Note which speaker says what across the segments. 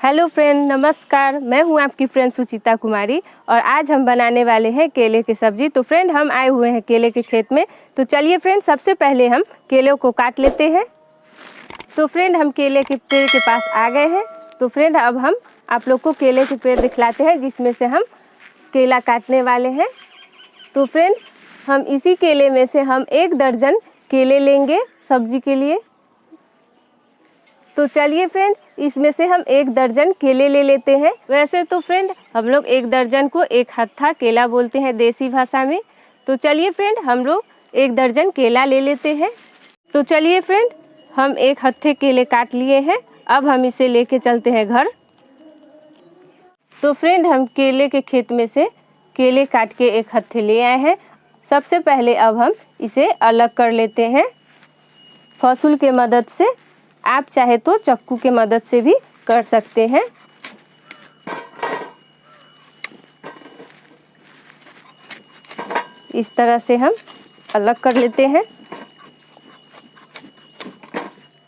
Speaker 1: Hello friend, नमस्कार। मैं हूं आपकी फ्रेंड सुचिता कुमारी और आज हम बनाने वाले हैं केले की सब्जी। तो फ्रेंड, हम आए हुए हैं केले के खेत में। तो चलिए फ्रेंड, सबसे पहले हम केलों को काट लेते हैं। तो फ्रेंड, हम केले के पेड़ के पास आ गए हैं। तो फ्रेंड, अब हम आप लोग को केले के पेड़ दिखलाते हैं जिसमें से हम केला काटने वाले हैं। तो फ्रेंड, हम इसी केले में से हम 1 दर्जन केले लेंगे सब्जी के लिए। तो चलिए फ्रेंड, इसमें से हम 1 दर्जन केले ले लेते हैं। वैसे तो फ्रेंड, हम लोग 1 दर्जन को 1 हत्था केला बोलते हैं देसी भाषा में। तो चलिए फ्रेंड, हम लोग 1 दर्जन केला ले लेते हैं। तो चलिए फ्रेंड, हम 1 हत्थे केले काट लिए हैं। अब हम इसे लेके चलते हैं घर। तो फ्रेंड, हम केले के खेत में से केले काट के 1 हत्थे ले आए हैं। सबसे पहले अब हम इसे अलग कर लेते हैं फसुल के मदद से। आप चाहे तो चाकू के मदद से भी कर सकते हैं। इस तरह से हम अलग कर लेते हैं।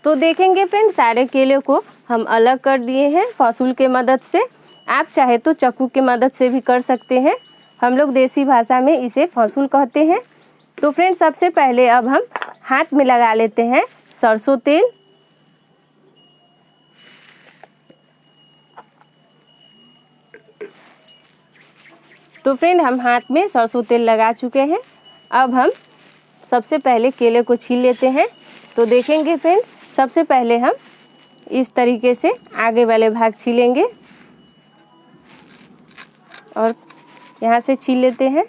Speaker 1: तो देखेंगे फ्रेंड, सारे केले को हम अलग कर दिए हैं फसुल के मदद से। आप चाहे तो चाकू के मदद से भी कर सकते हैं। हम लोग देसी भाषा में इसे फसुल कहते हैं। तो फ्रेंड, सबसे पहले अब हम हाथ में लगा लेते हैं सरसों तेल। तो फ्रेंड, हम हाथ में सरसों तेल लगा चुके हैं। अब हम सबसे पहले केले को छील लेते हैं। तो देखेंगे फ्रेंड, सबसे पहले हम इस तरीके से आगे वाले भाग छीलेंगे और यहाँ से छील लेते हैं।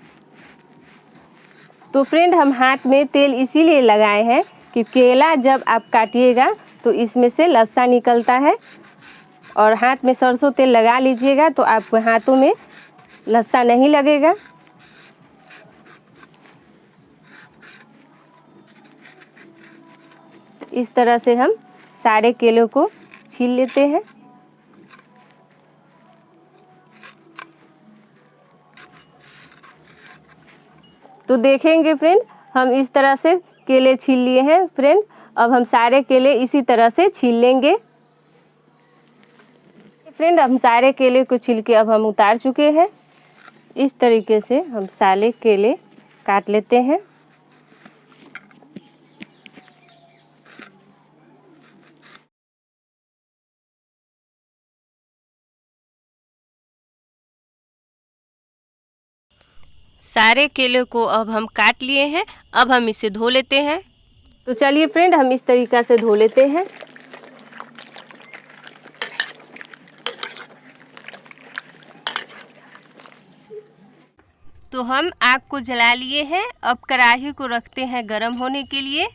Speaker 1: तो फ्रेंड, हम हाथ में तेल इसीलिए लगाए हैं कि केला जब आप काटिएगा तो इसमें से लस्सा निकलता है, और हाथ में सरसों तेल लगा लीजिएगा तो आपके हाथों में लस्सा नहीं लगेगा। इस तरह से हम सारे केलों को छील लेते हैं। तो देखेंगे फ्रेंड, हम इस तरह से केले छील लिए हैं। फ्रेंड, अब हम सारे केले इसी तरह से छील लेंगे। फ्रेंड, हम सारे केले को छील के अब हम उतार चुके हैं। इस तरीके से हम सारे केले काट लेते हैं। सारे केले को अब हम काट लिए हैं। अब हम इसे धो लेते हैं। तो चलिए फ्रेंड, हम इस तरीक़ा से धो लेते हैं। तो हम आग को जला लिए हैं। अब कढ़ाई को रखते हैं गरम होने के लिए।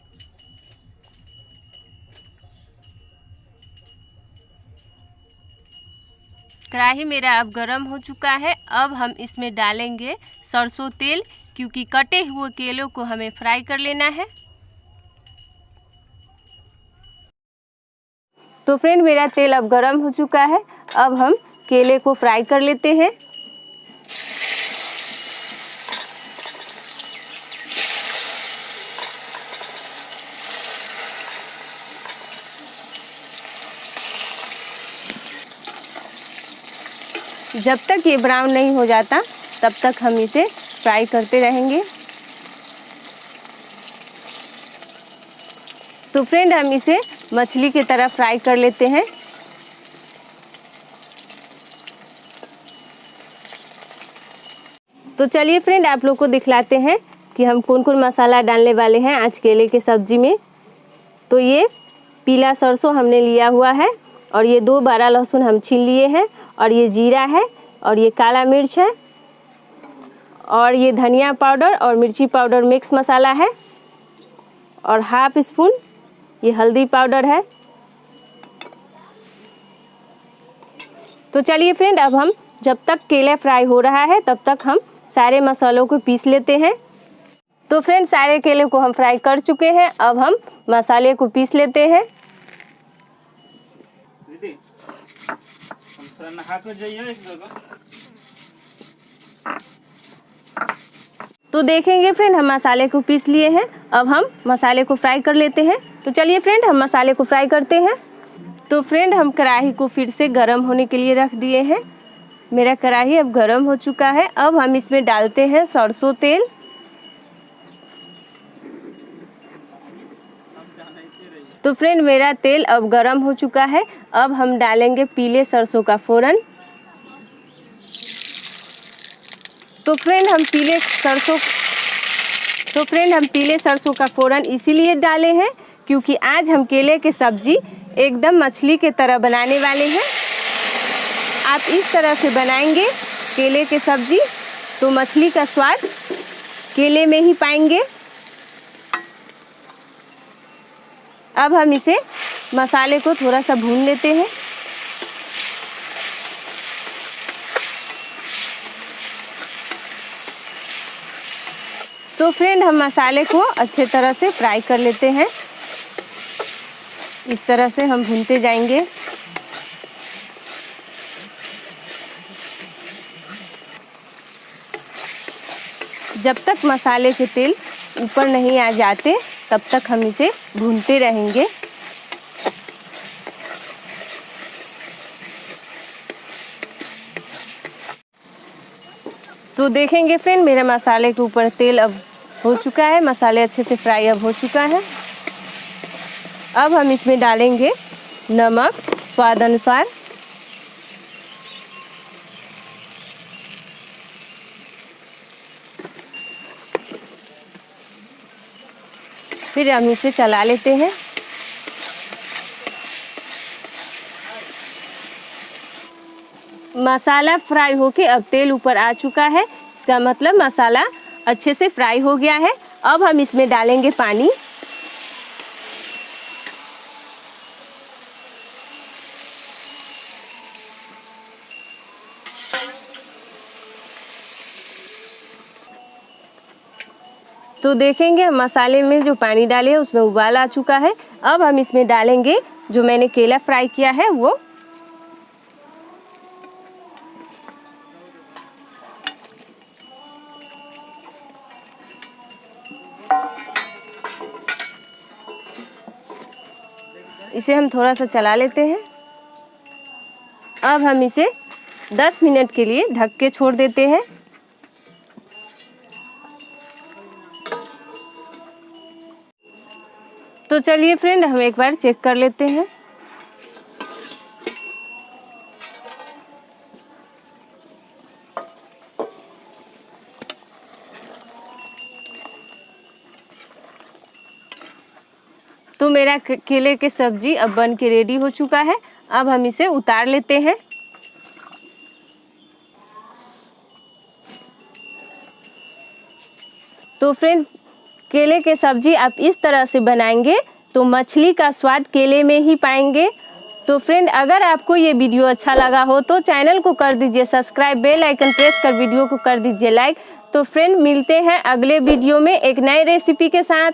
Speaker 1: कढ़ाई मेरा अब गरम हो चुका है। अब हम इसमें डालेंगे सरसों तेल, क्योंकि कटे हुए केलों को हमें फ्राई कर लेना है। तो फ्रेंड, मेरा तेल अब गरम हो चुका है। अब हम केले को फ्राई कर लेते हैं। जब तक ये ब्राउन नहीं हो जाता तब तक हम इसे फ्राई करते रहेंगे। तो फ्रेंड, हम इसे मछली की तरह फ्राई कर लेते हैं। तो चलिए फ्रेंड, आप लोग को दिखलाते हैं कि हम कौन कौन मसाला डालने वाले हैं आज केले के सब्जी में। तो ये पीला सरसों हमने लिया हुआ है, और ये 2 बड़ा लहसुन हम छील लिए हैं, और ये जीरा है, और ये काला मिर्च है, और ये धनिया पाउडर और मिर्ची पाउडर मिक्स मसाला है, और ½ स्पून ये हल्दी पाउडर है। तो चलिए फ्रेंड, अब हम जब तक केला फ्राई हो रहा है तब तक हम सारे मसालों को पीस लेते हैं। तो फ्रेंड, सारे केले को हम फ्राई कर चुके हैं। अब हम मसाले को पीस लेते हैं। तो देखेंगे फ्रेंड, हम मसाले को पीस लिए हैं। अब हम मसाले को फ्राई कर लेते हैं। तो चलिए फ्रेंड, हम मसाले को फ्राई करते हैं। तो फ्रेंड हम कढ़ाई को फिर से गर्म होने के लिए रख दिए हैं। मेरा कढ़ाई अब गर्म हो चुका है। अब हम इसमें डालते हैं सरसों तेल। तो फ्रेंड मेरा तेल अब गर्म हो चुका है। अब हम डालेंगे पीले सरसों का फोरन। तो फ्रेंड हम पीले सरसों का फोरन इसीलिए डाले हैं क्योंकि आज हम केले की सब्जी एकदम मछली के तरह बनाने वाले हैं। आप इस तरह से बनाएंगे केले की सब्जी तो मछली का स्वाद केले में ही पाएंगे। अब हम इसे मसाले को थोड़ा सा भून लेते हैं। तो फ्रेंड हम मसाले को अच्छे तरह से फ्राई कर लेते हैं। इस तरह से हम भूनते जाएंगे। जब तक मसाले के तेल ऊपर नहीं आ जाते तब तक हम इसे भूनते रहेंगे। तो देखेंगे फ्रेंड मेरे मसाले के ऊपर तेल अब हो चुका है। मसाले अच्छे से फ्राई अब हो चुका है। अब हम इसमें डालेंगे नमक स्वाद अनुसार। फिर हम इसे चला लेते हैं। मसाला फ्राई होके अब तेल ऊपर आ चुका है। इसका मतलब मसाला अच्छे से फ्राई हो गया है। अब हम इसमें डालेंगे पानी। तो देखेंगे मसाले में जो पानी डाले हैं उसमें उबाल आ चुका है। अब हम इसमें डालेंगे जो मैंने केला फ्राई किया है वो। इसे हम थोड़ा सा चला लेते हैं। अब हम इसे 10 मिनट के लिए ढक के छोड़ देते हैं। तो चलिए फ्रेंड हम एक बार चेक कर लेते हैं। तो मेरा केले की सब्जी अब बन के रेडी हो चुका है। अब हम इसे उतार लेते हैं। तो फ्रेंड केले की सब्जी आप इस तरह से बनाएंगे तो मछली का स्वाद केले में ही पाएंगे। तो फ्रेंड अगर आपको ये वीडियो अच्छा लगा हो तो चैनल को कर दीजिए सब्सक्राइब, बेल आइकन प्रेस कर वीडियो को कर दीजिए लाइक। तो फ्रेंड मिलते हैं अगले वीडियो में एक नए रेसिपी के साथ।